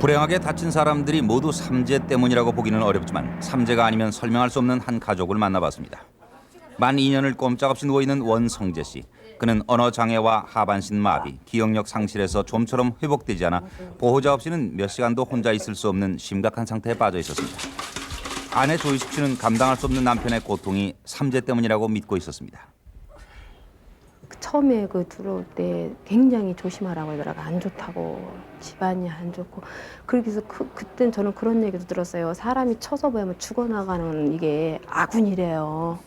불행하게 다친 사람들이 모두 삼재 때문이라고 보기는 어렵지만 삼재가 아니면 설명할 수 없는 한 가족을 만나봤습니다. 만 2년을 꼼짝없이 누워있는 원성재 씨. 그는 언어 장애와 하반신 마비, 기억력 상실에서 좀처럼 회복되지 않아 보호자 없이는 몇 시간도 혼자 있을 수 없는 심각한 상태에 빠져 있었습니다. 아내 조희숙 씨는 감당할 수 없는 남편의 고통이 삼재 때문이라고 믿고 있었습니다. 처음에 들어올 때 굉장히 조심하라고 하더라고. 안 좋다고, 집안이 안 좋고. 그래서 그땐 저는 그런 얘기도 들었어요. 사람이 쳐서 보면 죽어나가는 이게 아군이래요.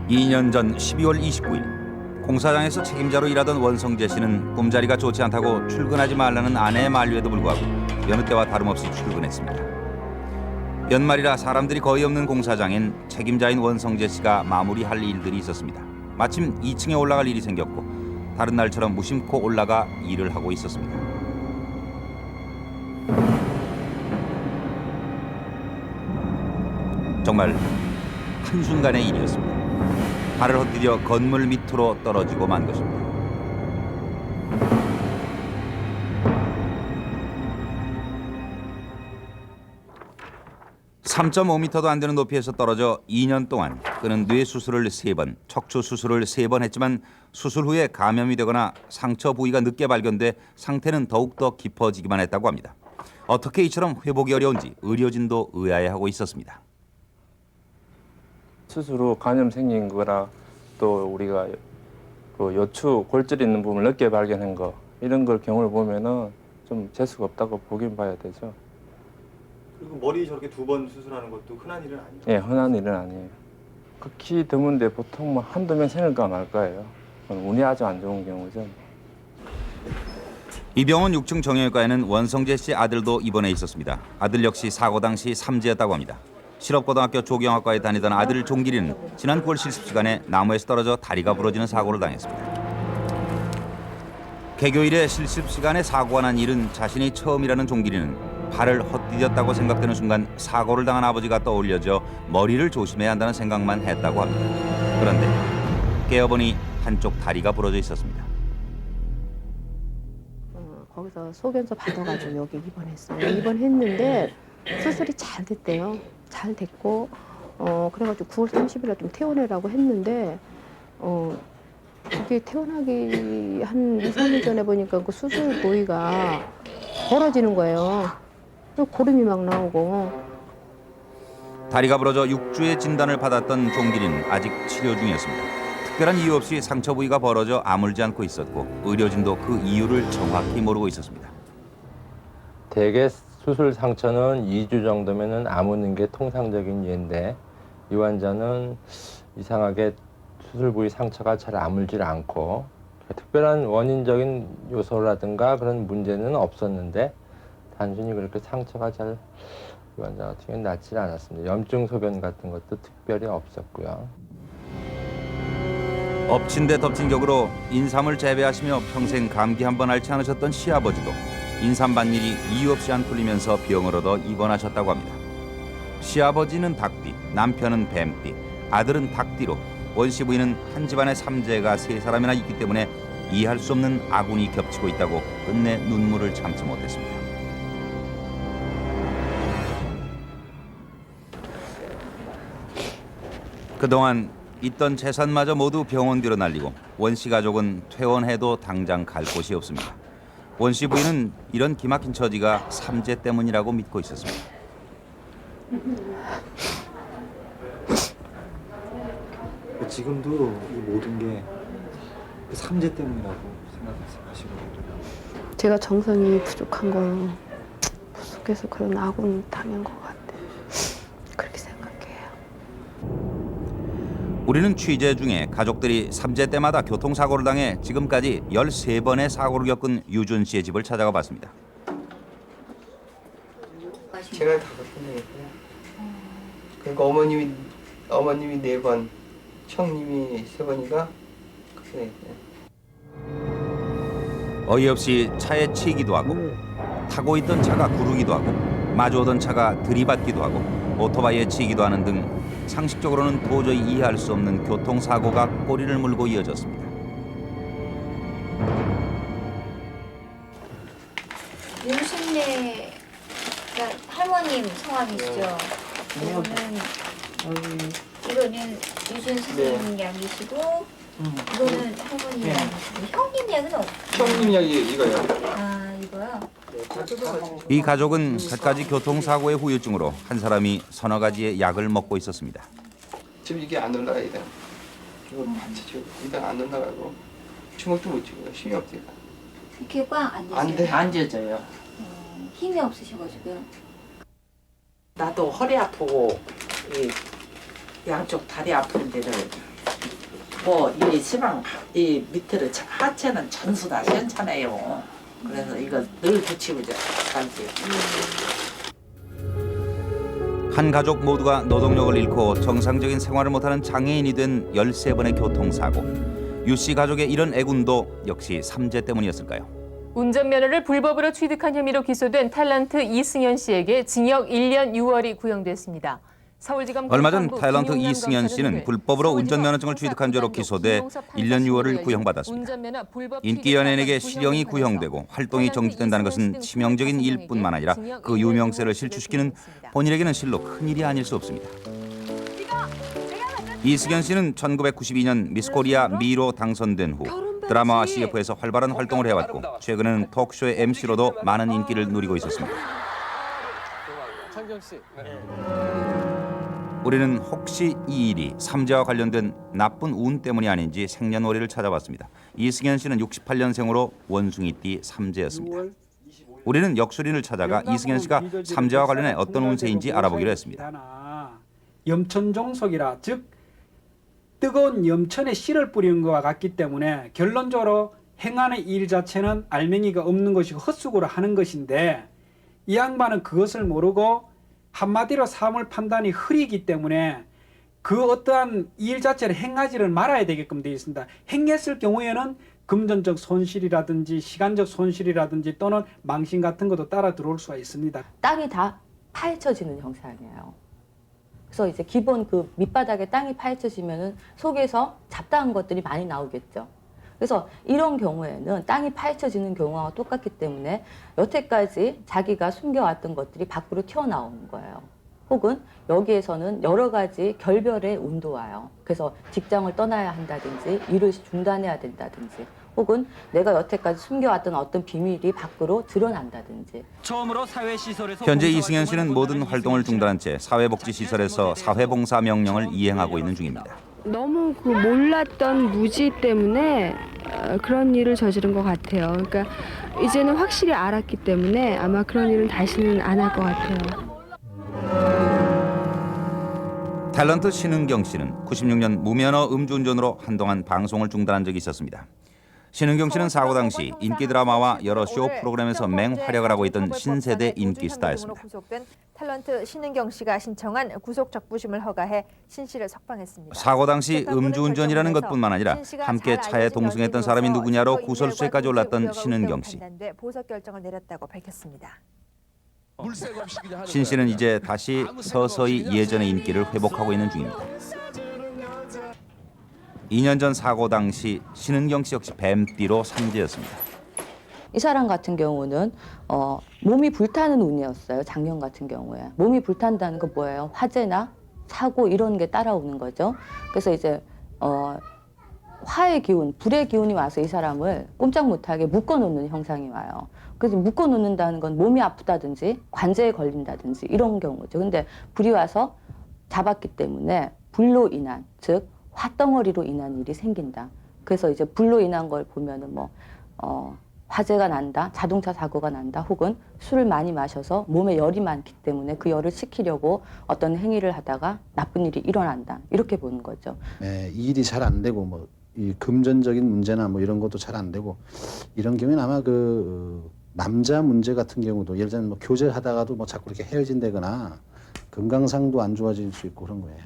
2년 전 12월 29일 공사장에서 책임자로 일하던 원성재 씨는 꿈자리가 좋지 않다고 출근하지 말라는 아내의 만류에도 불구하고 여느 때와 다름없이 출근했습니다. 연말이라 사람들이 거의 없는 공사장엔 책임자인 원성재 씨가 마무리할 일들이 있었습니다. 마침 2층에 올라갈 일이 생겼고 다른 날처럼 무심코 올라가 일을 하고 있었습니다. 정말 한순간의 일이었습니다. 발을 헛디뎌 건물 밑으로 떨어지고 만 것입니다. (3.5m도) 안 되는 높이에서 떨어져 2년 동안 그는 뇌 수술을 3번, 척추 수술을 3번 했지만 수술 후에 감염이 되거나 상처 부위가 늦게 발견돼 상태는 더욱더 깊어지기만 했다고 합니다. 어떻게 이처럼 회복이 어려운지 의료진도 의아해하고 있었습니다. 수술 후 간염 생긴 거라 또 우리가 그 요추 골절 있는 부분을 늦게 발견한 거 이런 걸 경우를 보면은 좀 재수가 없다고 보긴 봐야 되죠. 그리고 머리 저렇게 2번 수술하는 것도 흔한 일은 아니죠? 예, 흔한 일은 아니에요. 극히 드문데 보통 뭐 한두 명 생길까 말까예요. 운이 아주 안 좋은 경우죠. 이 병원 6층 정형외과에는 원성재 씨 아들도 입원해 있었습니다. 아들 역시 사고 당시 삼재였다고 합니다. 실업고등학교 조경학과에 다니던 아들 종길이는 지난 9월 실습 시간에 나무에서 떨어져 다리가 부러지는 사고를 당했습니다. 개교일에 실습 시간에 사고가 난 일은 자신이 처음이라는 종길이는 발을 헛디뎠다고 생각되는 순간 사고를 당한 아버지가 떠올려져 머리를 조심해야 한다는 생각만 했다고 합니다. 그런데 깨어보니 한쪽 다리가 부러져 있었습니다. 거기서 소견서 받아가지고 여기 입원했어요. 입원했는데 수술이 잘 됐대요. 잘 됐고 그래가지고 9월 30일에 좀 퇴원해라고 했는데 그게 퇴원하기 한 2, 3일 전에 보니까 그 수술 부위가 벌어지는 거예요. 고름이 막 나오고. 다리가 부러져 6주의 진단을 받았던 종길이는 아직 치료 중이었습니다. 특별한 이유 없이 상처 부위가 벌어져 아물지 않고 있었고 의료진도 그 이유를 정확히 모르고 있었습니다. 대개 수술 상처는 2주 정도면은 아무는 게 통상적인 예인데 이 환자는 이상하게 수술 부위 상처가 잘 아물질 않고 특별한 원인적인 요소라든가 그런 문제는 없었는데 단순히 그렇게 상처가 잘 이 환자 같은 경우는 낫지 않았습니다. 염증 소변 같은 것도 특별히 없었고요. 엎친 데 덮친 격으로 인삼을 재배하시며 평생 감기 한 번 앓지 않으셨던 시아버지도 인삼 밭일이 이유 없이 안 풀리면서 병을 얻어 입원하셨다고 합니다. 시아버지는 닭띠, 남편은 뱀띠, 아들은 닭띠로 원씨 부인은 한 집안에 삼재가 3사람이나 있기 때문에 이해할 수 없는 아군이 겹치고 있다고 끝내 눈물을 참지 못했습니다. 그동안 있던 재산마저 모두 병원 뒤로 날리고 원씨 가족은 퇴원해도 당장 갈 곳이 없습니다. 원씨 부인은 이런 기막힌 처지가 삼재 때문이라고 믿고 있었습니다. 지금도 이 모든 게 그 삼재 때문이라고 생각하시고 있더라고요. 제가 정성이 부족한 거 부족해서 그런 아군 당한 것 같아요. 그렇게 생각해요. 우리는 취재 중에 가족들이 삼재 때마다 교통사고를 당해 지금까지 13번의 사고를 겪은 유준 씨의 집을 찾아가 봤습니다. 제가 5번이고요. 그러니까 어머님이 4번, 형님이 3번이가 그래. 어이없이 차에 치이기도 하고 타고 있던 차가 구르기도 하고 마주오던 차가 들이받기도 하고 오토바이에 치이기도 하는 등 상식적으로는 도저히 이해할 수 없는 교통사고가 꼬리를 물고 이어졌습니다. 윤순례가 할머님 성함이시죠? 이거는 유준 선생님 양이시고 이거는 할머님 양이시고 형님 양은 형님 약이 이거요. 아 이거요? 이 가족은 갖가지 교통사고의 후유증으로 한 사람이 서너 가지의 약을 먹고 있었습니다. 지금 이게 안 올라가야 돼. 이거 받치죠. 일단 안 올라가고 주먹도 못 쥐고 힘이 없으니까. 이렇게 꽉 안 안 되세요? 돼. 안 젖어요. 힘이 없으셔가지고요. 나도 허리 아프고 이 양쪽 다리 아픈 데를 뭐 이 시방 이 밑에를 하체는 전부 다 시원찮아요. 그래서 이거 늘 붙이고 살지. 한 가족 모두가 노동력을 잃고 정상적인 생활을 못하는 장애인이 된 13번의 교통사고. 유 씨 가족의 이런 애군도 역시 삼재 때문이었을까요? 운전면허를 불법으로 취득한 혐의로 기소된 탤런트 이승현 씨에게 징역 1년 6월이 구형됐습니다. 서울지검 얼마 전 검찰부 탤런트 이승현 씨는 김용남 불법으로 서울지검 운전면허증을 취득한 죄로 기소돼 김용사 1년 6월을 판사실로 구형받았습니다. 운전면허 불법 인기 연예인에게 취득 실형이 구형을 구형되고 활동이 탤런트 정지된다는 것은 이승현 씨 등 치명적인 일뿐만 아니라 징역 그 1년 유명세를 6월을 실추시키는 구형했습니다. 본인에게는 실로 큰일이 아닐 수 없습니다. 이승현 씨는 1992년 미스코리아 미로 당선된 후 드라마와 CF에서 활발한 활동을 해왔고 최근에는 톡쇼의 MC로도 많은 인기를 누리고 있었습니다. 창경 씨. 우리는 혹시 이 일이 삼재와 관련된 나쁜 운 때문이 아닌지 생년월일을 찾아봤습니다. 이승현 씨는 68년생으로 원숭이띠 삼재였습니다. 우리는 역술인을 찾아가 이승현 씨가 삼재와 관련해 어떤 운세인지 알아보기로 했습니다. 염천종속이라 즉 뜨거운 염천에 씨를 뿌리는 것과 같기 때문에 결론적으로 행하는 일 자체는 알맹이가 없는 것이고 헛수고를 하는 것인데 이 양반은 그것을 모르고 한마디로 사물 판단이 흐리기 때문에 그 어떠한 일 자체를 행하지를 말아야 되게끔 되어 있습니다. 행했을 경우에는 금전적 손실이라든지 시간적 손실이라든지 또는 망신 같은 것도 따라 들어올 수가 있습니다. 땅이 다 파헤쳐지는 형상이에요. 그래서 이제 기본 그 밑바닥에 땅이 파헤쳐지면은 속에서 잡다한 것들이 많이 나오겠죠. 그래서 이런 경우에는 땅이 파헤쳐지는 경우와 똑같기 때문에 여태까지 자기가 숨겨왔던 것들이 밖으로 튀어나오는 거예요. 혹은 여기에서는 여러 가지 결별의 운도 와요. 그래서 직장을 떠나야 한다든지 일을 중단해야 된다든지 혹은 내가 여태까지 숨겨왔던 어떤 비밀이 밖으로 드러난다든지. 현재 이승현 씨는 모든 활동을 중단한 채 사회복지시설에서 사회봉사 명령을 이행하고 있는 중입니다. 너무 그 몰랐던 무지 때문에 그런 일을 저지른 것 같아요. 그러니까 이제는 확실히 알았기 때문에 아마 그런 일은 다시는 안 할 것 같아요. 탤런트 신은경 씨는 96년 무면허 음주운전으로 한동안 방송을 중단한 적이 있었습니다. 신은경 씨는 사고 당시 인기 드라마와 여러 쇼 프로그램에서 맹활약을 하고 있던 신세대 인기 스타였습니다. 구속된 탤런트 신은경 씨가 신청한 구속 적부심을 허가해 신 씨를 석방했습니다. 사고 당시 음주운전이라는 것뿐만 아니라 함께 차에 동승했던 사람이 누구냐로 구설수에까지 올랐던 신은경 씨. 보석 결정을 내렸다고 밝혔습니다. 신 씨는 이제 다시 서서히 예전의 인기를 회복하고 있는 중입니다. 2년 전 사고 당시 신은경 씨 역시 뱀띠로 삼재였습니다. 이 사람 같은 경우는 몸이 불타는 운이었어요. 작년 같은 경우에. 몸이 불탄다는 건 뭐예요? 화재나 사고 이런 게 따라오는 거죠. 그래서 이제 화의 기운, 불의 기운이 와서 이 사람을 꼼짝 못하게 묶어놓는 형상이 와요. 그래서 묶어놓는다는 건 몸이 아프다든지 관제에 걸린다든지 이런 경우죠. 근데 불이 와서 잡았기 때문에 불로 인한, 즉 화덩어리로 인한 일이 생긴다. 그래서 이제 불로 인한 걸 보면은 뭐 화재가 난다, 자동차 사고가 난다, 혹은 술을 많이 마셔서 몸에 열이 많기 때문에 그 열을 식히려고 어떤 행위를 하다가 나쁜 일이 일어난다. 이렇게 보는 거죠. 네, 이 일이 잘 안 되고 뭐 이 금전적인 문제나 뭐 이런 것도 잘 안 되고 이런 경우에는 아마 그 남자 문제 같은 경우도 예를 들면 뭐 교제하다가도 뭐 자꾸 이렇게 헤어진다거나 건강상도 안 좋아질 수 있고 그런 거예요.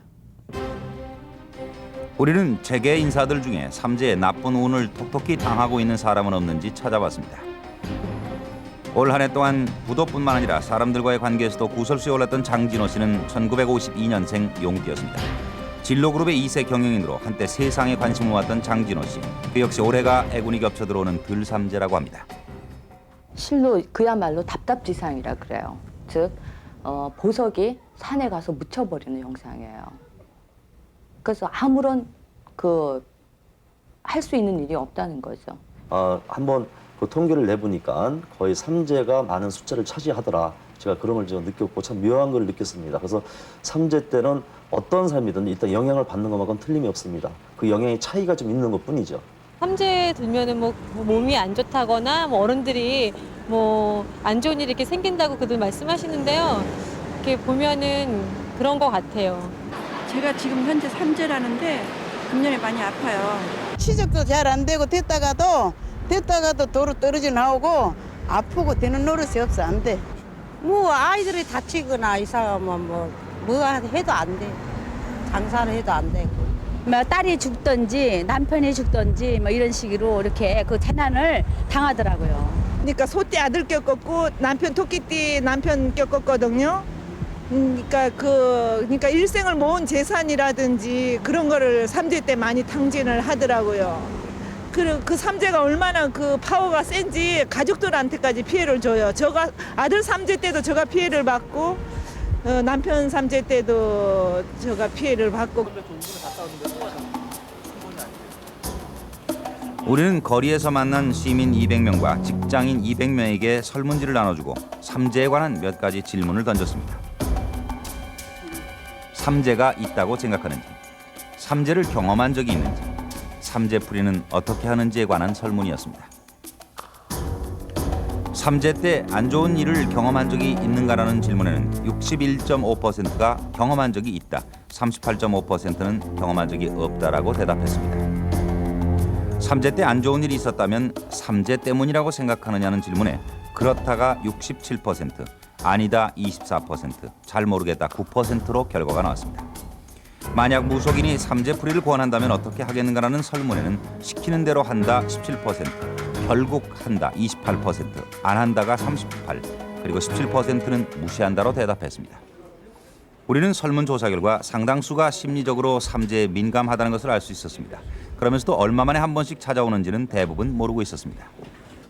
우리는 재계 인사들 중에 삼재의 나쁜 운을 톡톡히 당하고 있는 사람은 없는지 찾아봤습니다. 올 한 해 동안 부도뿐만 아니라 사람들과의 관계에서도 구설수에 올랐던 장진호 씨는 1952년생 용띠였습니다. 진로그룹의 2세 경영인으로 한때 세상에 관심을 모았던 장진호 씨. 그 역시 올해가 애군이 겹쳐 들어오는 들삼재라고 합니다. 실로 그야말로 답답지상이라 그래요. 즉 보석이 산에 가서 묻혀버리는 형상이에요. 그래서 아무런 할 수 있는 일이 없다는 거죠. 한번 그 통계를 내보니까 거의 삼재가 많은 숫자를 차지하더라. 제가 그런 걸 좀 느꼈고 참 묘한 걸 느꼈습니다. 그래서 삼재 때는 어떤 삶이든 일단 영향을 받는 것만큼 틀림이 없습니다. 그 영향의 차이가 좀 있는 것뿐이죠. 삼재 들면은 뭐 몸이 안 좋다거나 뭐 어른들이 뭐 안 좋은 일이 이렇게 생긴다고 그들 말씀하시는데요. 이렇게 보면은 그런 것 같아요. 제가 지금 현재 삼재라는데 금년에 많이 아파요. 취직도 잘 안 되고 됐다가도 도로 떨어져 나오고 아프고 되는 노릇이 없어. 안 돼. 뭐 아이들이 다치거나 이상하면 뭐 해도 안 돼. 장사를 해도 안 되고. 뭐 딸이 죽든지 남편이 죽든지 뭐 이런 식으로 이렇게 그 재난을 당하더라고요. 그러니까 소띠 아들 껴꿨고 남편 토끼띠 남편 껴꿨거든요. 그러니까 일생을 모은 재산이라든지 그런 거를 삼재 때 많이 탕진을 하더라고요. 그 삼재가 얼마나 그 파워가 센지 가족들한테까지 피해를 줘요. 저가 아들 삼재 때도 저가 피해를 받고 남편 삼재 때도 저가 피해를 받고. 우리는 거리에서 만난 시민 200명과 직장인 200명에게 설문지를 나눠주고 삼재에 관한 몇 가지 질문을 던졌습니다. 삼재가 있다고 생각하는지, 삼재를 경험한 적이 있는지, 삼재풀이는 어떻게 하는지에 관한 설문이었습니다. 삼재 때 안 좋은 일을 경험한 적이 있는가라는 질문에는 61.5%가 경험한 적이 있다, 38.5%는 경험한 적이 없다라고 대답했습니다. 삼재 때 안 좋은 일이 있었다면 삼재 때문이라고 생각하느냐는 질문에 그렇다가 67%, 아니다 24%, 잘 모르겠다 9%로 결과가 나왔습니다. 만약 무속인이 삼재풀이를 권한다면 어떻게 하겠는가라는 설문에는 시키는 대로 한다 17%, 결국 한다 28%, 안 한다가 38%, 그리고 17%는 무시한다로 대답했습니다. 우리는 설문조사 결과 상당수가 심리적으로 삼재에 민감하다는 것을 알 수 있었습니다. 그러면서도 얼마 만에 한 번씩 찾아오는지는 대부분 모르고 있었습니다.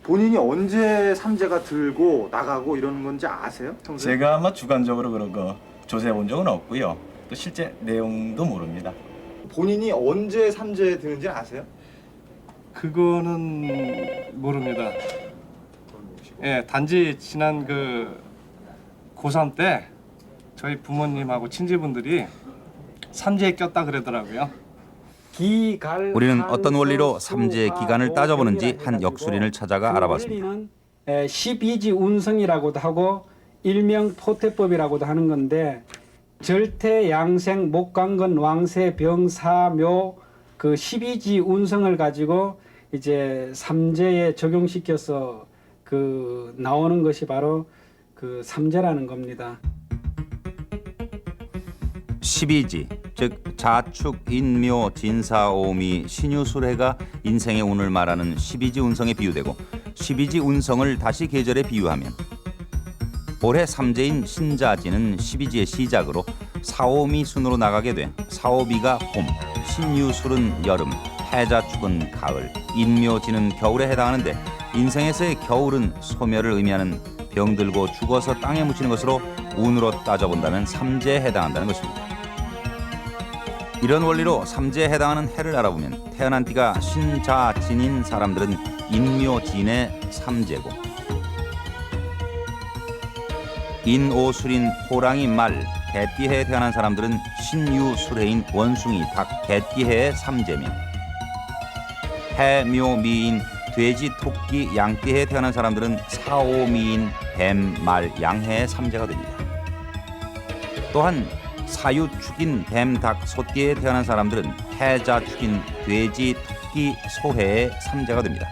본인이 언제 삼재가 들고 나가고 이러는 건지 아세요? 평소에? 제가 아마 주관적으로 그런 거 조사해 본 적은 없고요. 또 실제 내용도 모릅니다. 본인이 언제 삼재 드는지 아세요? 그거는 모릅니다. 예, 단지 지난 고3 때 저희 부모님하고 친지분들이 삼재에 꼈다 그러더라고요. 우리는 어떤 원리로 삼재의 기간을 따져보는지 한 역술인을 찾아가 알아봤습니다. 원리는 12지 운성이라고도 하고 일명 포태법이라고도 하는 건데 절태, 양생, 목강건, 왕세, 병사, 묘 그 12지 운성을 가지고 이제 삼재에 적용시켜서 나오는 것이 바로 삼재라는 겁니다. 12지, 즉 자축, 인묘, 진사, 오미, 신유술해가 인생의 운을 말하는 12지 운성에 비유되고 12지 운성을 다시 계절에 비유하면 올해 삼재인 신자지는 12지의 시작으로 사오미 순으로 나가게 돼 사오비가 봄, 신유술은 여름, 해자축은 가을, 인묘지는 겨울에 해당하는데 인생에서의 겨울은 소멸을 의미하는 병들고 죽어서 땅에 묻히는 것으로 운으로 따져본다면 삼재에 해당한다는 것입니다. 이런 원리로 삼재에 해당하는 해를 알아보면 태어난 띠가 신자진인 사람들은 인묘진의 삼재고 인오술인 호랑이 말 개띠해에 태어난 사람들은 신유술해인 원숭이 닭 개띠해의 삼재며 해묘미인 돼지 토끼 양띠해에 태어난 사람들은 사오미인 뱀 말 양해의 삼재가 됩니다. 또한 사유축인 뱀, 닭, 소띠에 태어난 사람들은 해자축인 돼지, 토끼, 소해의 삼재가 됩니다.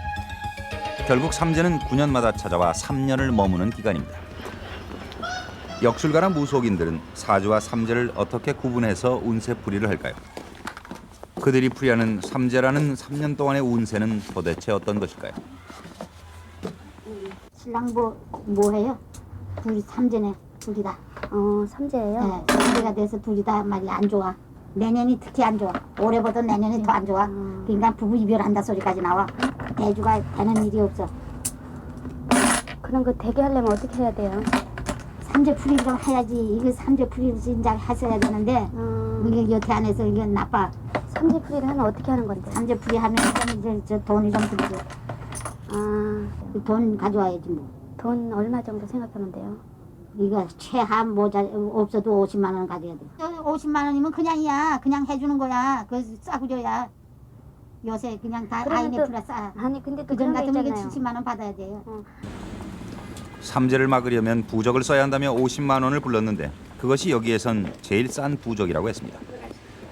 결국 삼재는 9년마다 찾아와 3년을 머무는 기간입니다. 역술가나 무속인들은 사주와 삼재를 어떻게 구분해서 운세풀이를 할까요? 그들이 풀이하는 삼재라는 3년 동안의 운세는 도대체 어떤 것일까요? 신랑 뭐 해요? 둘이 삼재네, 둘이다. 삼재예요? 네, 삼재가 돼서 둘이다 말이 안 좋아. 내년이 특히 안 좋아. 올해보다 내년이 더 안 좋아. 그러니까 부부 이별한다 소리까지 나와. 대주가 되는 일이 없어. 그런 거 되게 하려면 어떻게 해야 돼요? 삼재풀이 좀 해야지. 이거 삼재풀이를 진작 했어야 되는데 이게 여태 안 해서 이게 나빠. 삼재풀이를 하면 어떻게 하는 건데? 삼재풀이 하면 이제 저 돈이 좀 들죠. 돈 가져와야지 뭐. 돈 얼마 정도 생각하면 돼요? 이거 최한 모자 없어도 50만 원 가져야 돼. 50만 원이면 그냥이야. 그냥 해주는 거야. 그래서 싸구려야. 요새 그냥 다 IMF라 싸. 아니 근데 또 그전 같으면 이게 70만 원 받아야 돼요. 삼재를 막으려면 부적을 써야 한다며 50만 원을 불렀는데 그것이 여기에선 제일 싼 부적이라고 했습니다.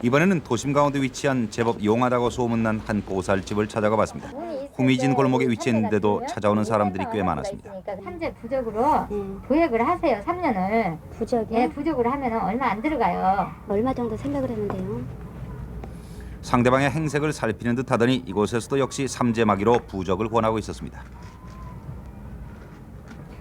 이번에는 도심 가운데 위치한 제법 용하다고 소문난 한 보살집을 찾아가 봤습니다. 후미진 골목에 위치했는데도 찾아오는 사람들이 꽤 많았습니다. 삼재 부적으로 도액을 하세요. 3년을. 부적이요? 예, 부적으로 하면 얼마 안 들어가요. 얼마 정도 생각을 했는데요? 상대방의 행색을 살피는 듯 하더니 이곳에서도 역시 삼재마기로 부적을 권하고 있었습니다.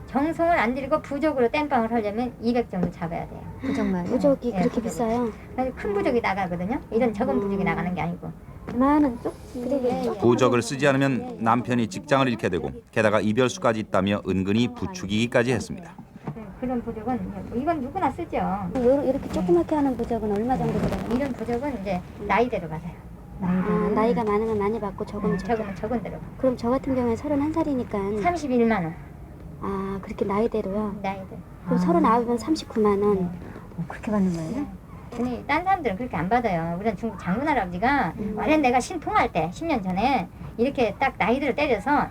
정성을 안 들이고 부적으로 땜빵을 하려면 200 정도 잡아야 돼요. 부적만. 부적이 그렇게 비싸요? 아니, 큰 부적이 나가거든요. 이런 적은 부적이 나가는 게 아니고. 많은 쪽지. 부적을 쓰지 않으면 남편이 직장을 잃게 되고 게다가 이별수까지 있다며 은근히 부추기기까지 했습니다. 그런 부적은 이건 누구나 쓰죠. 이렇게 조그맣게 하는 부적은 얼마 정도 들어요? 이런 부적은 이제 나이대로 가세요. 나이가 많은 건 많이 받고 적으면 적은 대로. 그럼 저 같은 경우에 31살이니까 31만 원. 그렇게 나이대로요? 나이대. 그럼 39이면 39만 원. 그렇게 받는 거예요? 아니, 딴 사람들은 그렇게 안 받아요. 우리는 중국 장군 할아버지가 원래 내가 신통할 때 10년 전에 이렇게 딱 나이들을 때려서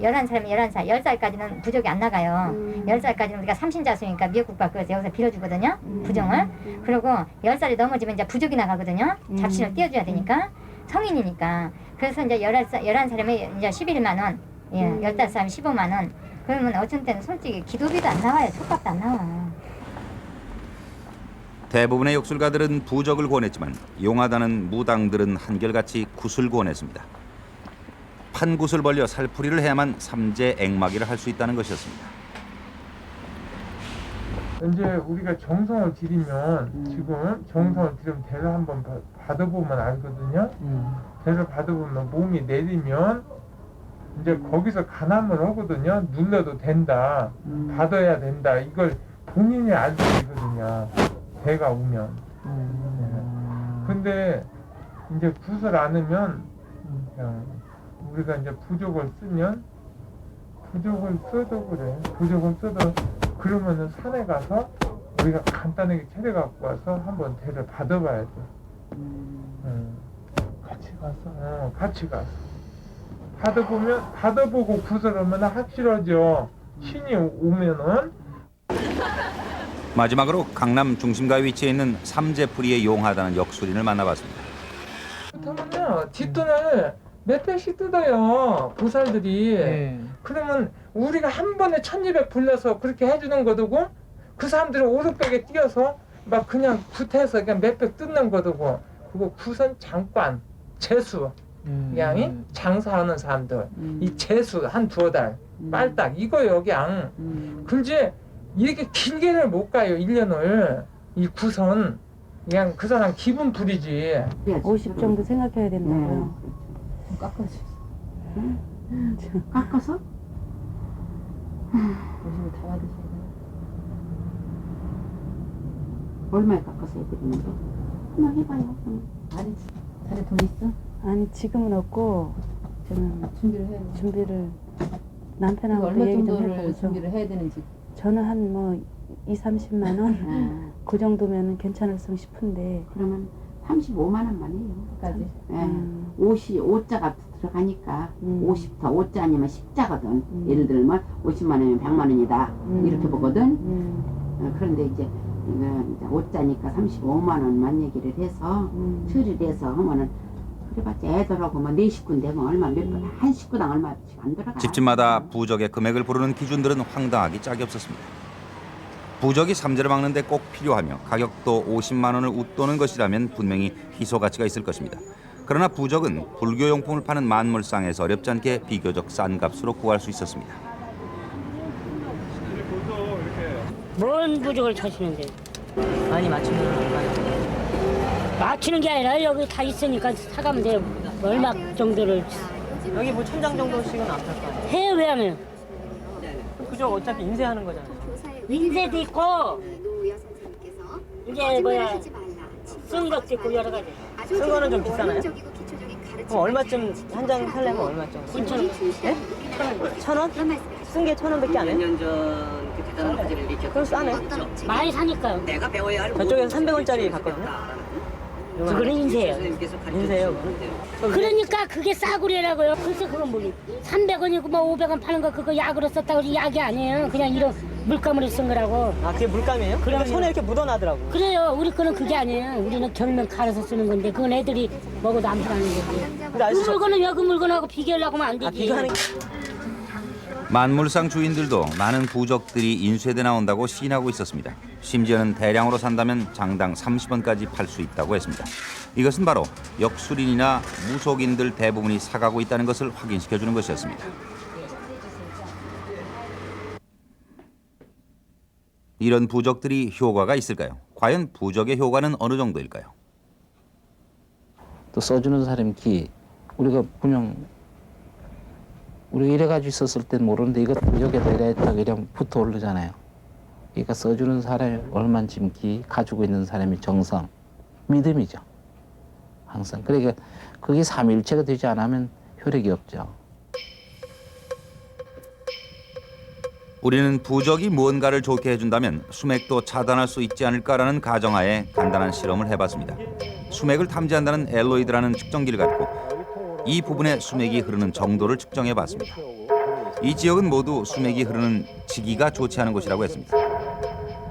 11살이면 11살, 10살까지는 부적이 안 나가요. 10살까지는 우리가 삼신자수니까 미역국 받고 여기서 빌어주거든요. 부정을. 그리고 10살이 넘어지면 이제 부적이 나가거든요. 잡신을 띄워줘야 되니까. 성인이니까. 그래서 이제 11살이면 이제 11만 원, 15살이면 15만 원. 그러면 어쩐 때는 솔직히 기도비도 안 나와요. 촉밥도 안 나와. 대부분의 역술가들은 부적을 권했지만 용하다는 무당들은 한결같이 굿을 권했습니다. 판굿을 벌려 살풀이를 해야만 삼재 액마기를 할 수 있다는 것이었습니다. 이제 우리가 정성을 들이면 지금 정성을 들이면 대를 한번 받아보면 알거든요. 대를 받아보면 몸이 내리면 이제 거기서 간함을 하거든요. 눌러도 된다. 받아야 된다. 이걸 본인이 알고 있거든요. 대가 오면. 근데 이제 굿을 안으면 그냥 우리가 이제 부적을 쓰면 부적을 써도 그래. 부적을 써도 그러면은 산에 가서 우리가 간단하게 차려 갖고 와서 한번 대를 받아봐야 돼. 같이 가서. 받아보고 굿을 하면 확실하죠. 신이 오면은. 마지막으로 강남 중심가에 위치해 있는 삼재풀이의 용하다는 역술인을 만나봤습니다. 그러면 뒷돈을 몇 배씩 뜯어요. 보살들이. 그러면 우리가 한 번에 1200 불러서 그렇게 해주는 거고 그 사람들은 5, 600에 뛰어서 막 그냥 굿해서 그냥 몇백 뜯는 거고 그거 굿은 장관, 재수 양이 장사하는 사람들 이 재수 한 두어 달 빨딱 이거 여기양 그지 이렇게 길게는 못 가요. 1년을 이 굿은 그냥 그 사람 기분 부리지. 50 정도 생각해야 된다고요. 깎아서. 깎아서? 50을 다 받으셔야 돼요. 얼마에 깎아서 해드리는 거? 한번 해봐요. 자네 돈 있어? 아니 지금은 없고 저는 준비를 남편하고 얼마 얘기 좀 정도를 해보고서 준비를 해야 되는지. 저는 한 뭐 2, 30만 원? 그 정도면 괜찮을성 싶은데 그러면 35만 원만 해요. 까지. 옷이 5자가 들어가니까 50더 5자 아니면 10자거든. 예를 들면 50만 원이면 100만 원이다. 이렇게 보거든. 그런데 이제 5자니까 35만 원만 얘기를 해서 처리를 해서 하면은 그래봤자 애들하고 뭐 4식구인데 되면 얼마 한 식구당 얼마씩 안 들어가. 집집마다 부적의 금액을 부르는 기준들은 황당하기 짝이 없었습니다. 부적이 삼재를 막는 데 꼭 필요하며 가격도 50만 원을 웃도는 것이라면 분명히 희소 가치가 있을 것입니다. 그러나 부적은 불교 용품을 파는 만물상에서 어렵지 않게 비교적 싼 값으로 구할 수 있었습니다. 뭔 부적을 차시는데? 많이 맞추면 얼마나? 맞추는 게 아니라 여기 다 있으니까 사가면 돼요. 얼마 정도를. 여기 뭐 1000장 정도씩은 안 팔 거 아니에요? 해외 하면. 그죠? 어차피 인쇄하는 거잖아요. 인쇄도 있고 이제 뭐야 쓴 것도 있고 여러 가지. 쓴 거는 좀 비싸나요? 그럼 얼마쯤 한 장 살려면 얼마 정도? 9,000원. 예? 1,000원? 쓴 게 1,000원밖에 안 해요? 년 전 그 대단한 화제를 일으켰죠. 그럼 싸네. 많이 사니까요. 내가 배워야 할 저쪽에서 300원짜리 갔거든요. 그거는 인쇄예요. 인쇄요. 그러니까 그게 싸구려라고요. 글쎄 그건 뭐니? 300원이고 뭐 500원 파는 거 그거 약으로 썼다고 해서 약이 아니에요. 그냥 이런 물감으로 쓴 거라고. 아 그게 물감이에요? 그러니까 손에 이렇게 묻어나더라고. 그래요. 우리 거는 그게 아니에요. 우리는 결면 갈아서 쓰는 건데 그건 애들이 먹어도 안 필요하는 거지. 그 물건은 여기 물건하고 비교하려고 하면 안 되지. 비교하는 만물상 주인들도 많은 부적들이 인쇄돼 나온다고 시인하고 있었습니다. 심지어는 대량으로 산다면 장당 30원까지 팔 수 있다고 했습니다. 이것은 바로 역술인이나 무속인들 대부분이 사가고 있다는 것을 확인시켜주는 것이었습니다. 이런 부적들이 효과가 있을까요? 과연 부적의 효과는 어느 정도일까요? 또 써주는 사람 기 우리가 그냥 우리가 이래가지고 있었을 땐 모르는데 이것 여기다 이랬다가 이러면 붙어 오르잖아요. 그러니까 써주는 사람이 얼만큼 기 가지고 있는 사람이 정성, 믿음이죠. 항상. 그러니까 그게 삼위일체가 되지 않으면 효력이 없죠. 우리는 부적이 무언가를 좋게 해준다면 수맥도 차단할 수 있지 않을까라는 가정하에 간단한 실험을 해봤습니다. 수맥을 탐지한다는 엘로이드라는 측정기를 갖고 이 부분에 수맥이 흐르는 정도를 측정해봤습니다. 이 지역은 모두 수맥이 흐르는 지기가 좋지 않은 곳이라고 했습니다.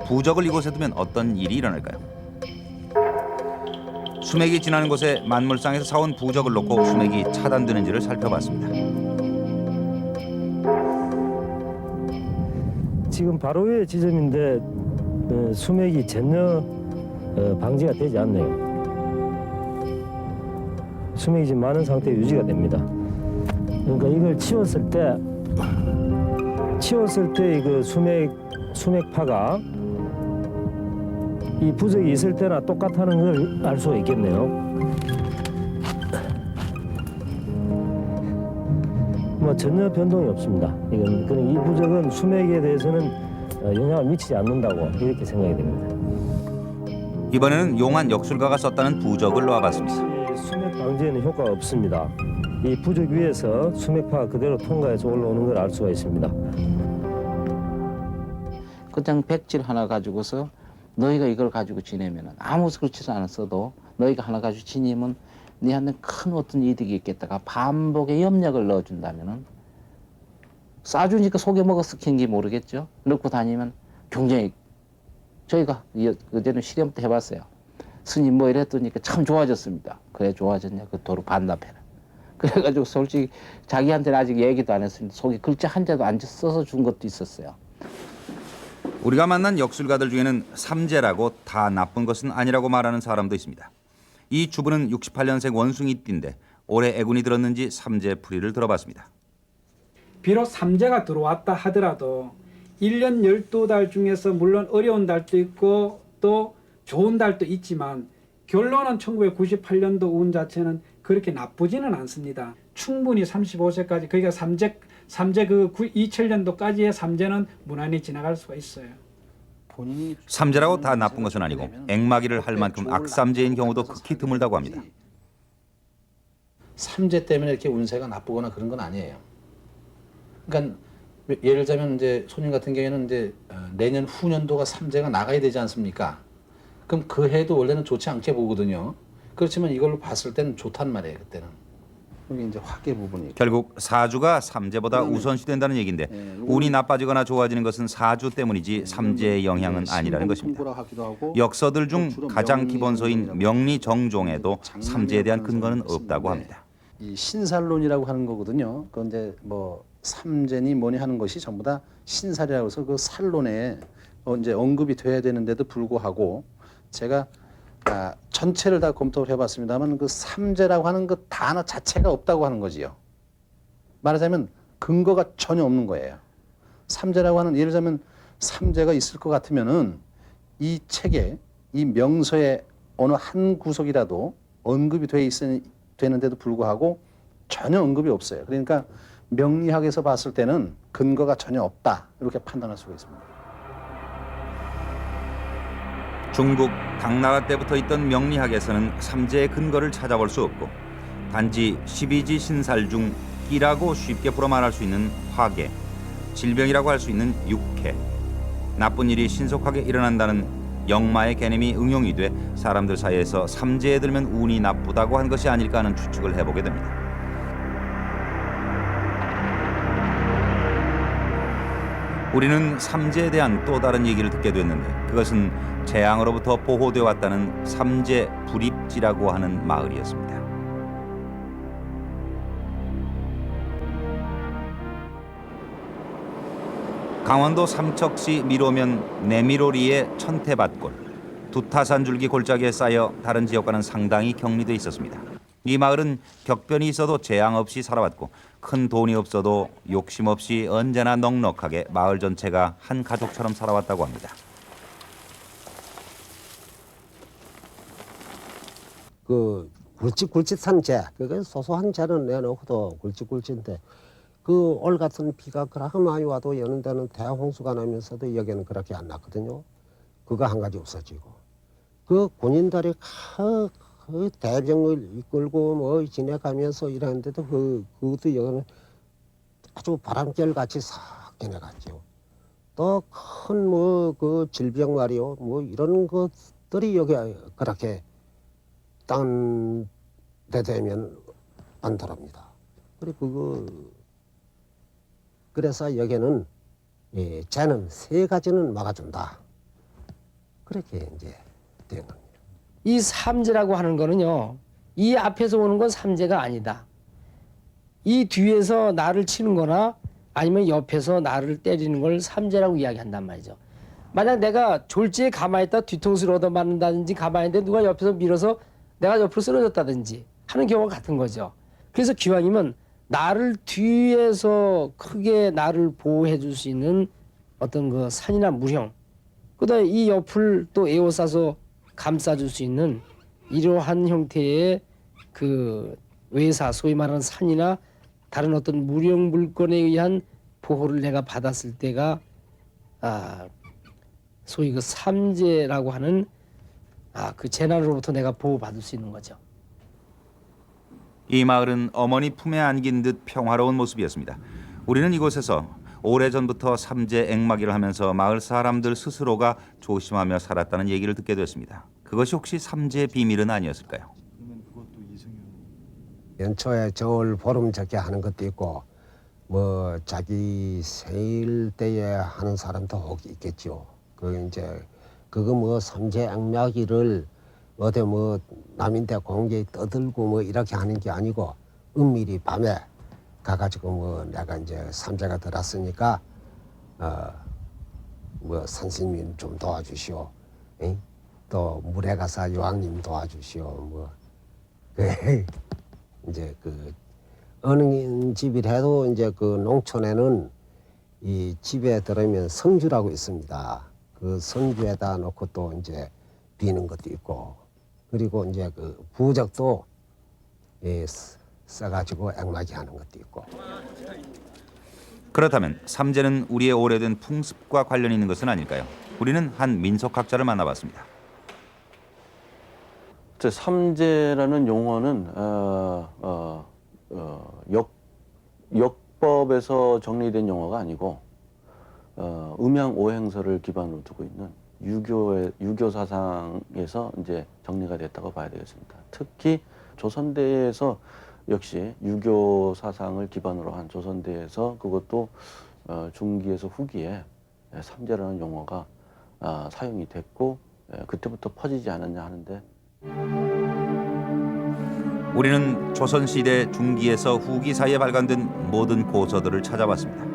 부적을 이곳에 두면 어떤 일이 일어날까요? 수맥이 지나는 곳에 만물상에서 사온 부적을 놓고 수맥이 차단되는지를 살펴봤습니다. 지금 바로 위에 지점인데 수맥이 전혀 방지가 되지 않네요. 수맥이 지금 많은 상태에 유지가 됩니다. 그러니까 이걸 치웠을 때 그 수맥파가 이 부적이 있을 때나 똑같다는 걸 알 수가 있겠네요. 뭐 전혀 변동이 없습니다. 이건 그냥 이 부적은 수맥에 대해서는 영향을 미치지 않는다고 이렇게 생각이 됩니다. 이번에는 용한 역술가가 썼다는 부적을 놓아봤습니다. 수맥 방지에는 효과가 없습니다. 이 부적 위에서 수맥파가 그대로 통과해서 올라오는 걸 알 수가 있습니다. 그냥 백질 하나 가지고서 너희가 이걸 가지고 지내면 아무 그렇지 않았어도 너희가 하나 가지고 지니면 너한테 큰 어떤 이득이 있겠다가 반복의 염력을 넣어준다면은 싸주니까 속에 뭐가 섞인지 모르겠죠. 넣고 다니면 굉장히 저희가 그전에 실험 때 해봤어요. 스님 뭐 이랬더니 참 좋아졌습니다. 그래 좋아졌냐? 그 도로 반납해라. 그래가지고 솔직히 자기한테는 아직 얘기도 안 했습니다. 속에 글자 한자도 안 써서 준 것도 있었어요. 우리가 만난 역술가들 중에는 삼재라고 다 나쁜 것은 아니라고 말하는 사람도 있습니다. 이 주부는 68년생 원숭이띠인데 올해 애군이 들었는지 삼재풀이를 들어봤습니다. 비록 삼재가 들어왔다 하더라도 1년 12달 중에서 물론 어려운 달도 있고 또 좋은 달도 있지만 결론은 1998년도 운 자체는 그렇게 나쁘지는 않습니다. 충분히 35세까지 그러니까 삼재 그 2000년도까지의 삼재는 무난히 지나갈 수가 있어요. 삼재라고 다 나쁜 것은 아니고 앵마기를 할 만큼 악삼재인 경우도 극히 드물다고 합니다. 삼재 때문에 이렇게 운세가 나쁘거나 그런 건 아니에요. 그러니까 예를 들자면 이제 손님 같은 경우에는 이제 내년 후년도가 삼재가 나가야 되지 않습니까? 그럼 그 해도 원래는 좋지 않게 보거든요. 그렇지만 이걸로 봤을 때는 좋단 말이에요. 그때는. 여기 이제 화계 부분이. 결국 사주가 삼재보다 우선시된다는 얘기인데 운이 나빠지거나 좋아지는 것은 사주 때문이지 삼재의 영향은 아니라는 것입니다. 역서들 중 가장 기본서인 명리정종에도 삼재에 대한 근거는 없다고 합니다. 이 신살론이라고 하는 거거든요. 그런데 뭐 삼재니 뭐니 하는 것이 전부 다 신살이라고 해서 그 살론에 이제 언급이 돼야 되는데도 불구하고 제가 전체를 다 검토를 해봤습니다만 그 삼재라고 하는 그 단어 자체가 없다고 하는 거지요. 말하자면 근거가 전혀 없는 거예요. 삼재라고 하는 예를 들자면 삼재가 있을 것 같으면은 이 책에 이 명서의 어느 한 구석이라도 언급이 돼 되는데도 불구하고 전혀 언급이 없어요. 그러니까 명리학에서 봤을 때는 근거가 전혀 없다 이렇게 판단할 수가 있습니다. 중국 당나라 때부터 있던 명리학에서는 삼재의 근거를 찾아볼 수 없고 단지 12지 신살 중 끼라고 쉽게 풀어 말할 수 있는 화계, 질병이라고 할 수 있는 육해, 나쁜 일이 신속하게 일어난다는 영마의 개념이 응용이 돼 사람들 사이에서 삼재에 들면 운이 나쁘다고 한 것이 아닐까 하는 추측을 해보게 됩니다. 우리는 삼재에 대한 또 다른 얘기를 듣게 됐는데 그것은 재앙으로부터 보호되어 왔다는 삼재 불입지라고 하는 마을이었습니다. 강원도 삼척시 미로면 내미로리의 천태밭골, 두타산줄기 골짜기에 쌓여 다른 지역과는 상당히 격리돼 있었습니다. 이 마을은 격변이 있어도 재앙 없이 살아왔고 큰 돈이 없어도 욕심 없이 언제나 넉넉하게 마을 전체가 한 가족처럼 살아왔다고 합니다. 그 굵직굵직한 재, 그게 소소한 재는 내놓고도 굵직굵직한데 그 올 같은 비가 그렇게 많이 와도 여는 데는 대홍수가 나면서도 여기는 그렇게 안 났거든요. 그거 한 가지 없어지고 그 군인들이 그 대병을 이끌고 뭐 지내가면서 이러는데도 그것도 여기는 아주 바람결 같이 싹 지내갔죠. 또 큰 뭐 그 질병 말이요, 뭐 이런 것들이 여기 그렇게 딴 데 되면 안 들어옵니다. 그리고 그래서 여기는 재는 3가지는 막아준다. 그렇게 이제 된 겁니다. 이 삼재라고 하는 거는요, 이 앞에서 오는 건 삼재가 아니다. 이 뒤에서 나를 치는 거나 아니면 옆에서 나를 때리는 걸 삼재라고 이야기한단 말이죠. 만약 내가 졸지에 가만히 있다 뒤통수를 얻어맞는다든지 가만히 있는데 누가 옆에서 밀어서 내가 옆으로 쓰러졌다든지 하는 경우가 같은 거죠. 그래서 기왕이면 나를 뒤에서 크게 나를 보호해 줄 수 있는 어떤 그 산이나 무형, 그다음에 이 옆을 또 에워싸서 감싸줄 수 있는 이러한 형태의 그 외사, 소위 말하는 산이나 다른 어떤 무형 물건에 의한 보호를 내가 받았을 때가 소위 그 삼재라고 하는 그 재난으로부터 내가 보호받을 수 있는 거죠. 이 마을은 어머니 품에 안긴 듯 평화로운 모습이었습니다. 우리는 이곳에서 오래전부터 삼재 앵마기를 하면서 마을 사람들 스스로가 조심하며 살았다는 얘기를 듣게 됐습니다. 그것이 혹시 삼재의 비밀은 아니었을까요? 연초에 저울 보름 적게 하는 것도 있고 뭐 자기 생일 때에 하는 사람도 혹 있겠죠. 그 이제 그거 뭐 삼재 앵마기를 어디 뭐 남인데 공개 떠들고 뭐 이렇게 하는 게 아니고 은밀히 밤에 가가지고 뭐 내가 이제 삼재가 들었으니까 뭐 선생님 좀 도와주시오. 에? 또 물에 가서 요왕님 도와주시오. 뭐 이제 그 어느 집이라도 이제 그 농촌에는 이 집에 들어오면 성주라고 있습니다. 그 성주에다 놓고 또 이제 비는 것도 있고 그리고 이제 그 부적도 써가지고 앵마기 하는 것도 있고. 그렇다면 삼재는 우리의 오래된 풍습과 관련이 있는 것은 아닐까요? 우리는 한 민속학자를 만나봤습니다. 삼재라는 용어는 역법에서 정리된 용어가 아니고 음양 오행설을 기반으로 두고 있는 유교 사상에서 이제 정리가 됐다고 봐야 되겠습니다. 특히 조선대에서 역시 유교 사상을 기반으로 한 조선대에서 그것도 중기에서 후기에 삼재라는 용어가 사용이 됐고 그때부터 퍼지지 않았냐 하는데 우리는 조선시대 중기에서 후기 사이에 발간된 모든 고서들을 찾아봤습니다.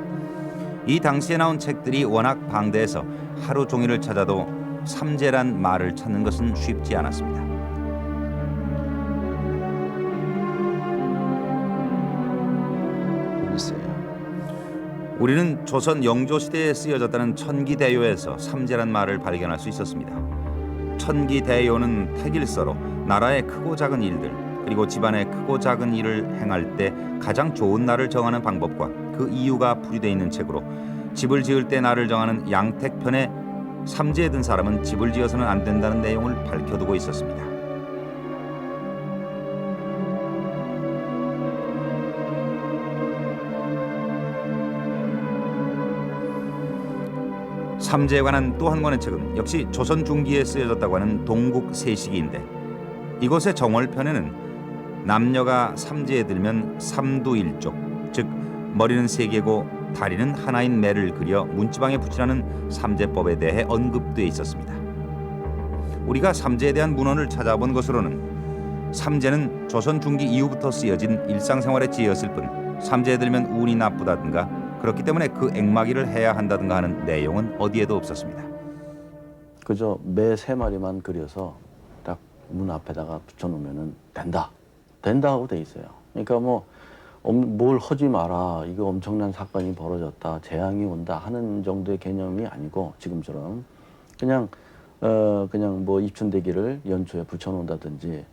이 당시에 나온 책들이 워낙 방대해서 하루 종일을 찾아도 삼재란 말을 찾는 것은 쉽지 않았습니다. 우리는 조선 영조시대에 쓰여졌다는 천기대요에서 삼재란 말을 발견할 수 있었습니다. 천기대요는 택일서로 나라의 크고 작은 일들 그리고 집안의 크고 작은 일을 행할 때 가장 좋은 날을 정하는 방법과 그 이유가 풀이되어 있는 책으로 집을 지을 때 날을 정하는 양택편에 삼재에 든 사람은 집을 지어서는 안 된다는 내용을 밝혀두고 있었습니다. 삼재에 관한 또 한 권의 책은 역시 조선 중기에 쓰여졌다고 하는 동국세시기인데, 이곳의 정월편에는 남녀가 삼재에 들면 삼두일족, 즉 머리는 세 개고 다리는 하나인 매를 그려 문지방에 붙이라는 삼재법에 대해 언급돼 있었습니다. 우리가 삼재에 대한 문헌을 찾아본 것으로는 삼재는 조선 중기 이후부터 쓰여진 일상생활에 지었을 뿐 삼재에 들면 운이 나쁘다든가 그렇기 때문에 그 액마기를 해야 한다든가 하는 내용은 어디에도 없었습니다. 그저 매 3마리만 그려서 딱 문 앞에다가 붙여놓으면 된다 하고 돼 있어요. 그러니까 뭐 뭘 하지 마라, 이거 엄청난 사건이 벌어졌다, 재앙이 온다 하는 정도의 개념이 아니고 지금처럼 그냥 뭐 입춘대기를 연초에 붙여놓는다든지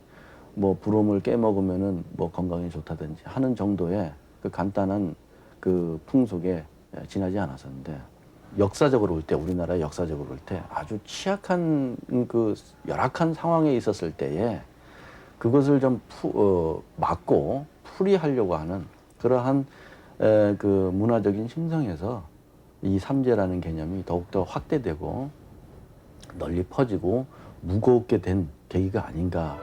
뭐 부름을 깨먹으면은 뭐 건강에 좋다든지 하는 정도의 그 간단한 그 풍속에 지나지 않았었는데, 역사적으로 볼 때, 우리나라의 역사적으로 볼 때 아주 취약한 그 열악한 상황에 있었을 때에 그것을 좀 막고 풀이하려고 하는 그러한 그 문화적인 심성에서 이 삼재라는 개념이 더욱더 확대되고 널리 퍼지고 무겁게 된 계기가 아닌가.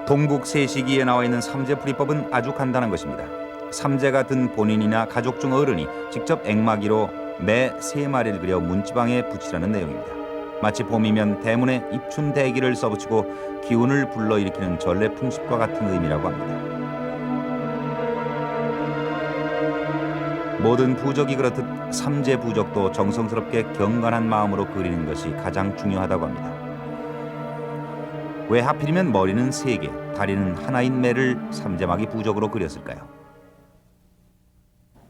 동국세시기에 나와 있는 삼재풀이법은 아주 간단한 것입니다. 삼재가 든 본인이나 가족 중 어른이 직접 액마기로 매 3마리를 그려 문지방에 붙이라는 내용입니다. 마치 봄이면 대문에 입춘대기를 써붙이고 기운을 불러일으키는 전래 풍습과 같은 의미라고 합니다. 모든 부적이 그렇듯 삼재 부적도 정성스럽게 경건한 마음으로 그리는 것이 가장 중요하다고 합니다. 왜 하필이면 머리는 3개, 다리는 하나인 매를 삼재마기 부적으로 그렸을까요?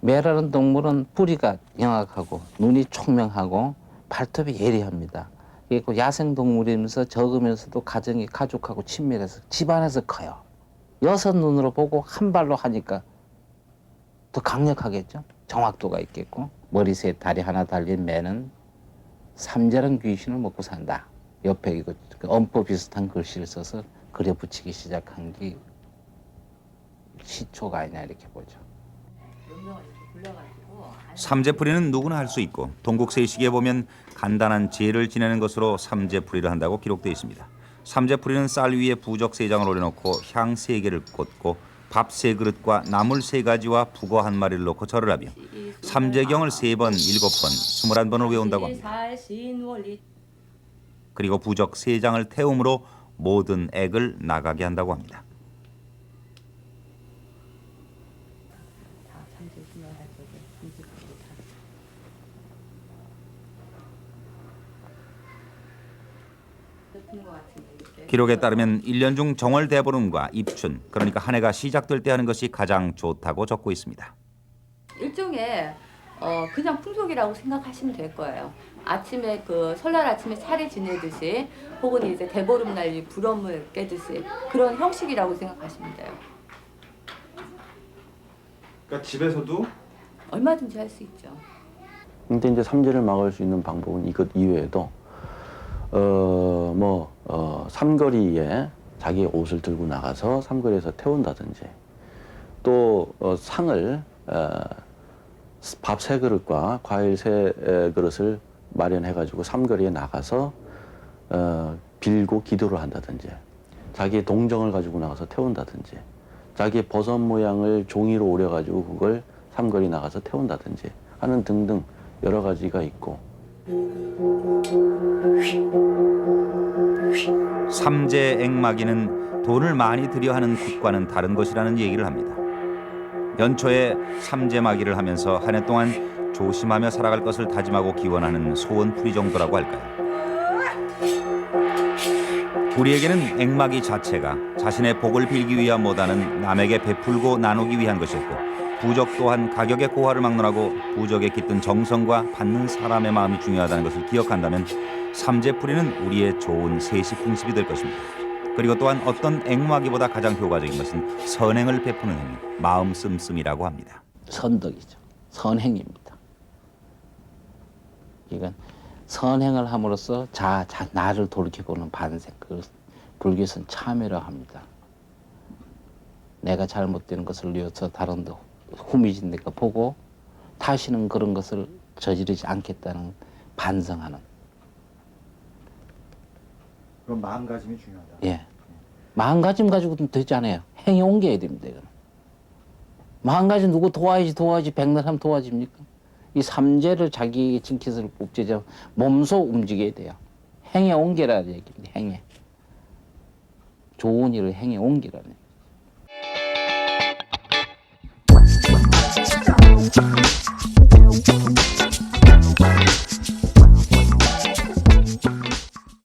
매라는 동물은 뿌리가 영악하고 눈이 총명하고 발톱이 예리합니다. 그리고 야생동물이면서 적으면서도 가정이 가족하고 친밀해서 집안에서 커요. 6눈으로 보고 한 발로 하니까 더 강력하겠죠. 정확도가 있겠고, 머리 셋 다리 하나 달린 매는 삼재란 귀신을 먹고 산다. 옆에 이거 엄포 비슷한 글씨를 써서 그려 붙이기 시작한 게 시초가 아니냐 이렇게 보죠. 삼재풀이는 누구나 할 수 있고 동국세시기에 보면 간단한 제를 지내는 것으로 삼재풀이를 한다고 기록되어 있습니다. 삼재풀이는 쌀 위에 부적 3장을 올려놓고 향 3개를 꽂고 밥 3그릇과 나물 3가지와 북어 1마리를 놓고 절을 하며 삼재경을 3번, 7번, 21번을 외운다고 합니다. 그리고 부적 3장을 태움으로 모든 액을 나가게 한다고 합니다. 기록에 따르면 1년 중 정월 대보름과 입춘, 그러니까 한 해가 시작될 때 하는 것이 가장 좋다고 적고 있습니다. 일종의 그냥 풍속이라고 생각하시면 될 거예요. 아침에 그 설날 아침에 차례 지내듯이 혹은 이제 대보름날 이 불엄을 깨듯이 그런 형식이라고 생각하시면 돼요. 그러니까 집에서도 얼마든지 할 수 있죠. 근데 이제 삼재를 막을 수 있는 방법은 이것 이외에도 삼거리에 자기 옷을 들고 나가서 삼거리에서 태운다든지, 또 상을 밥 3그릇과 과일 3그릇을 마련해가지고 삼거리에 나가서 빌고 기도를 한다든지, 자기 동정을 가지고 나가서 태운다든지, 자기 버섯 모양을 종이로 오려가지고 그걸 삼거리 나가서 태운다든지 하는 등등 여러 가지가 있고. 삼재 액마기는 돈을 많이 들여 하는 굿과는 다른 것이라는 얘기를 합니다. 연초에 삼재마기를 하면서 한 해 동안 조심하며 살아갈 것을 다짐하고 기원하는 소원풀이 정도라고 할까요? 우리에게는 액마기 자체가 자신의 복을 빌기 위함보다는 남에게 베풀고 나누기 위한 것이었고, 부적 또한 가격의 고화를 막론하고 부적에 깃든 정성과 받는 사람의 마음이 중요하다는 것을 기억한다면 삼재풀이는 우리의 좋은 세시 풍습이 될 것입니다. 그리고 또한 어떤 앵무하기보다 가장 효과적인 것은 선행을 베푸는 행위, 마음 씀씀이라고 합니다. 선덕이죠. 선행입니다. 이건 선행을 함으로써 나를 돌이켜보는 반생, 그 불교에서는 참회라 합니다. 내가 잘못된 것을 위해서 다른 데 후미진데가 보고 다시는 그런 것을 저지르지 않겠다는 반성하는. 그럼 마음가짐이 중요하다. 예. 마음가짐 가지고는 되지 않아요. 행에 옮겨야 됩니다. 이거는. 마음가짐 누구 도와야지 백날 하면 도와집니까? 이 삼재를 자기에게 징키스를 뽑지자 몸소 움직여야 돼요. 행에 옮기라는 얘기입니다. 행에. 좋은 일을 행에 옮기라는 얘기.